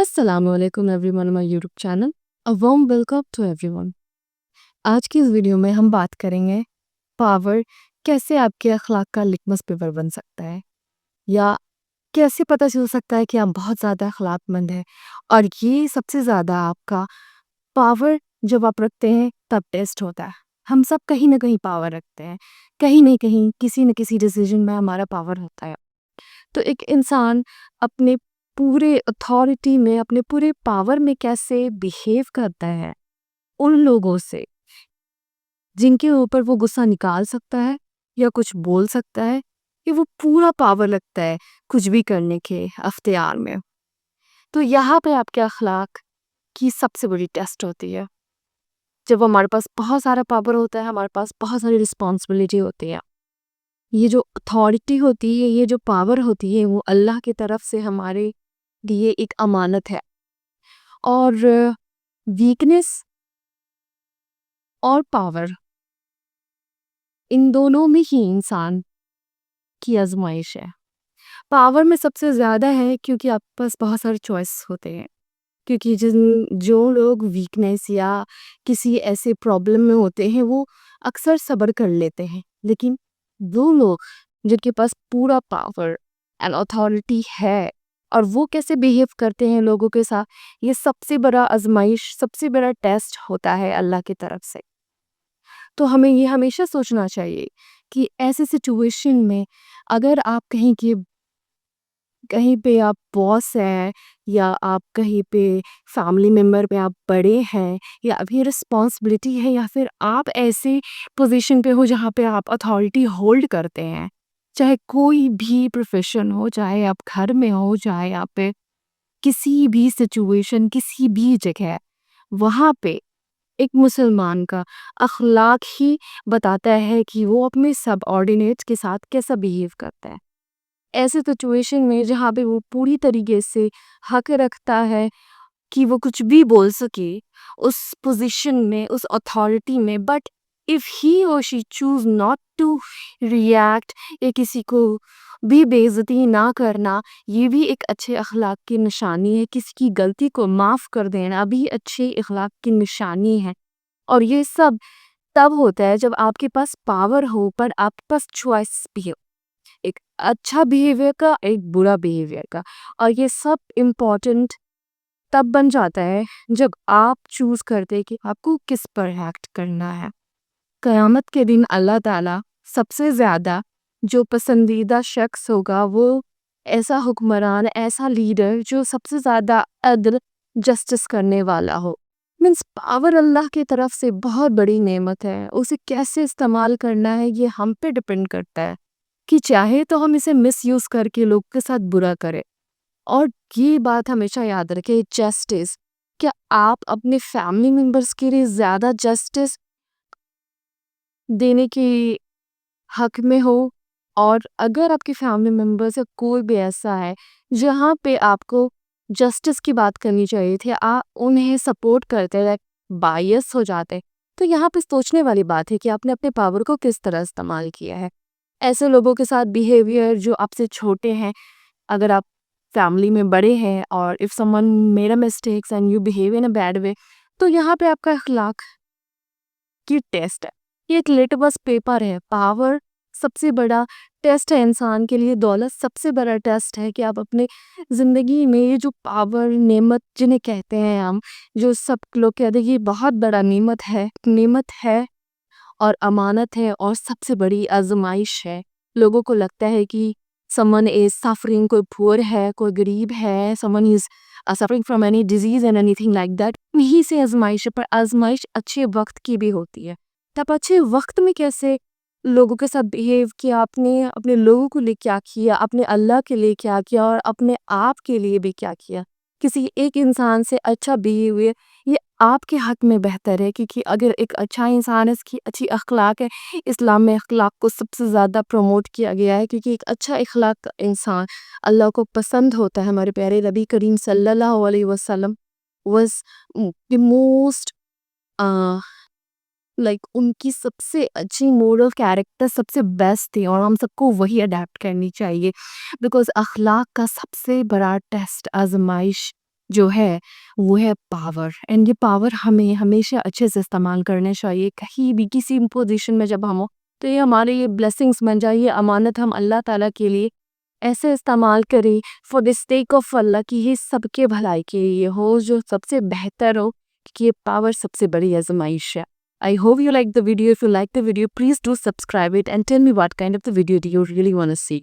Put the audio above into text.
السلام علیکم everyone my YouTube channel warm welcome to everyone. آج کی اس ویڈیو میں ہم بات کریں گے پاور کیسے آپ کے اخلاق کا لٹمس پیپر بن سکتا ہے، یا کیسے پتہ چل سکتا ہے کہ آپ بہت زیادہ اخلاق مند ہیں۔ اور یہ سب سے زیادہ آپ کا پاور جب آپ رکھتے ہیں تب ٹیسٹ ہوتا ہے۔ ہم سب کہیں نہ کہیں پاور رکھتے ہیں، کہیں نہ کہیں کسی نہ کسی ڈیسیجن میں ہمارا پاور ہوتا ہے۔ تو ایک انسان اپنے پورے اتھارٹی میں، اپنے پورے پاور میں کیسے بیہیو کرتا ہے ان لوگوں سے جن کے اوپر وہ غصہ نکال سکتا ہے یا کچھ بول سکتا ہے، کہ وہ پورا پاور لگتا ہے کچھ بھی کرنے کے اختیار میں۔ تو یہاں پہ آپ کے اخلاق کی سب سے بڑی ٹیسٹ ہوتی ہے۔ جب ہمارے پاس بہت سارا پاور ہوتا ہے، ہمارے پاس بہت ساری رسپانسبلٹی ہوتی ہے، یہ جو اتھارٹی ہوتی ہے، یہ جو پاور ہوتی ہے، وہ اللہ کی طرف سے ہمارے لیے ایک امانت ہے۔ اور ویکنس اور پاور، ان دونوں میں ہی انسان کی آزمائش ہے۔ پاور میں سب سے زیادہ ہے کیونکہ آپ کے پاس بہت سارے چوائس ہوتے ہیں، کیونکہ جو لوگ ویکنس یا کسی ایسے پرابلم میں ہوتے ہیں وہ اکثر صبر کر لیتے ہیں، لیکن وہ لوگ جن کے پاس پورا پاور اینڈ اتھارٹی ہے اور وہ کیسے بیہیو کرتے ہیں لوگوں کے ساتھ، یہ سب سے بڑا آزمائش، سب سے بڑا ٹیسٹ ہوتا ہے اللہ کی طرف سے۔ تو ہمیں یہ ہمیشہ سوچنا چاہیے کہ ایسے سچویشن میں اگر آپ کہیں پہ آپ باس ہیں، یا آپ کہیں پہ فیملی ممبر پہ آپ بڑے ہیں، یا ابھی رسپانسبلٹی ہے، یا پھر آپ ایسے پوزیشن پہ ہو جہاں پہ آپ اتھارٹی ہولڈ کرتے ہیں، چاہے کوئی بھی پروفیشن ہو، چاہے آپ گھر میں ہو، چاہے آپ پہ کسی بھی سچویشن، کسی بھی جگہ، وہاں پہ ایک مسلمان کا اخلاق ہی بتاتا ہے کہ وہ اپنے سب آرڈینیٹس کے ساتھ کیسا بیہیو کرتا ہے۔ ایسے سچویشن میں جہاں پہ وہ پوری طریقے سے حق رکھتا ہے کہ وہ کچھ بھی بول سکے اس پوزیشن میں، اس اتھارٹی میں، but if he or she choose not to react، یا کسی کو بھی بے عزتی نہ کرنا، یہ بھی ایک اچھے اخلاق کی نشانی ہے۔ کسی کی غلطی کو معاف کر دینا بھی اچھے اخلاق کی نشانی ہے۔ اور یہ سب تب ہوتا ہے جب آپ کے پاس پاور ہو پر آپ کے پاس چوائس بھی ہو، ایک اچھا بیہیویئر کا، ایک برا بیہیویئر کا۔ اور یہ سب امپورٹنٹ تب بن جاتا ہے جب آپ چوز کرتے کہ آپ کو کس پر ایکٹ کرنا ہے۔ قیامت کے دن اللہ تعالیٰ سب سے زیادہ جو پسندیدہ شخص ہوگا وہ ایسا حکمران، ایسا لیڈر جو سب سے زیادہ عدل، جسٹس کرنے والا ہو۔ پاور اللہ کی طرف سے بہت بڑی نعمت ہے، اسے کیسے استعمال کرنا ہے یہ ہم پہ ڈیپینڈ کرتا ہے، کہ چاہے تو ہم اسے مس یوز کر کے لوگ کے ساتھ برا کریں۔ اور یہ بات ہمیشہ یاد رکھیں، جسٹس، کیا آپ اپنے فیملی ممبرز کے لیے زیادہ جسٹس دینے کے حق میں ہو؟ اور اگر آپ کے فیملی ممبر سے کوئی بھی ایسا ہے جہاں پہ آپ کو جسٹس کی بات کرنی چاہیے تھی، آپ انہیں سپورٹ کرتے رہے، بائیس ہو جاتے، تو یہاں پہ سوچنے والی بات ہے کہ آپ نے اپنے پاور کو کس طرح استعمال کیا ہے۔ ایسے لوگوں کے ساتھ بیہیویئر جو آپ سے چھوٹے ہیں، اگر آپ فیملی میں بڑے ہیں، اور if someone made a mistakes and you behave in a bad way، تو یہاں پہ آپ کا اخلاق کی ٹیسٹ ہے۔ یہ ایک لٹمس پیپر ہے۔ پاور سب سے بڑا ٹیسٹ ہے انسان کے لیے، دولت سب سے بڑا ٹیسٹ ہے کہ آپ اپنے زندگی میں یہ جو پاور، نعمت جنہیں کہتے ہیں ہم، جو سب لوگ کہتے ہیں یہ بہت بڑا نعمت ہے اور امانت ہے، اور سب سے بڑی آزمائش ہے۔ لوگوں کو لگتا ہے کہ someone is suffering، کوئی پور ہے، کوئی غریب ہے، someone is suffering from any disease and anything like that، یہی سے آزمائش ہے۔ پر آزمائش اچھے وقت کی بھی ہوتی ہے۔ تب اچھے وقت میں کیسے لوگوں کے ساتھ بیہیو کیا، آپ نے اپنے لوگوں کے لیے کیا کیا، اپنے اللہ کے لیے کیا کیا، اور اپنے آپ کے لیے بھی کیا کیا۔ کسی ایک انسان سے اچھا بیہیویئر یہ آپ کے حق میں بہتر ہے، کیونکہ اگر ایک اچھا انسان ہے، اس کی اچھی اخلاق ہے، اسلام میں اخلاق کو سب سے زیادہ پروموٹ کیا گیا ہے، کیونکہ ایک اچھا اخلاق کا انسان اللہ کو پسند ہوتا ہے۔ ہمارے پیارے نبی کریم صلی اللہ علیہ وسلم was the most ان کی سب سے اچھی مورل کیریکٹر سب سے بیسٹ تھی، اور ہم سب کو وہی اڈیپٹ کرنی چاہیے، بیکاز اخلاق کا سب سے بڑا ٹیسٹ، آزمائش جو ہے وہ ہے پاور، اینڈ یہ پاور ہمیں ہمیشہ اچھے سے استعمال کرنا چاہیے. کہیں بھی کسی پوزیشن میں جب ہم ہو تو یہ ہمارے یہ بلیسنگس بن جائے، یہ امانت ہم اللہ تعالیٰ کے لیے ایسے استعمال کریں فار the sake آف اللہ، کہ یہ سب کے بھلائی کے لیے ہو، جو سب سے بہتر ہو، کہ یہ پاور سب سے بڑی آزمائش ہے. I hope you like the video. If you like the video, please do subscribe it and tell me what kind of the video do you really want to see.